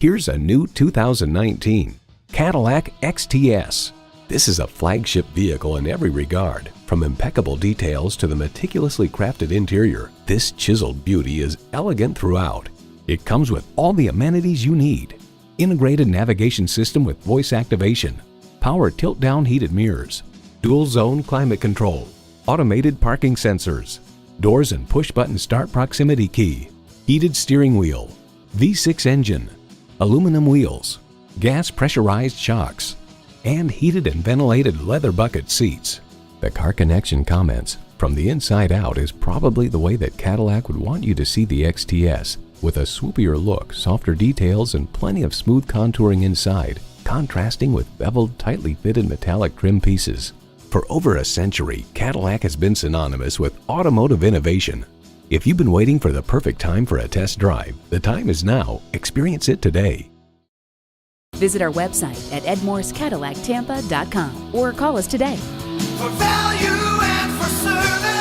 Here's a new 2019 Cadillac XTS. This is a flagship vehicle in every regard. From impeccable details to the meticulously crafted interior, this chiseled beauty is elegant throughout. It comes with all the amenities you need. Integrated navigation system with voice activation, power tilt-down heated mirrors, dual-zone climate control, automated parking sensors, doors and push-button start proximity key, heated steering wheel, V6 engine, aluminum wheels, gas pressurized shocks, and heated and ventilated leather bucket seats. The Car Connection comments, "From the inside out is probably the way that Cadillac would want you to see the XTS, with a swoopier look, softer details, and plenty of smooth contouring inside, contrasting with beveled, tightly fitted metallic trim pieces." For over a century, Cadillac has been synonymous with automotive innovation. If you've been waiting for the perfect time for a test drive, the time is now. Experience it today. Visit our website at edmorsecadillactampa.com or call us today. For value and for service.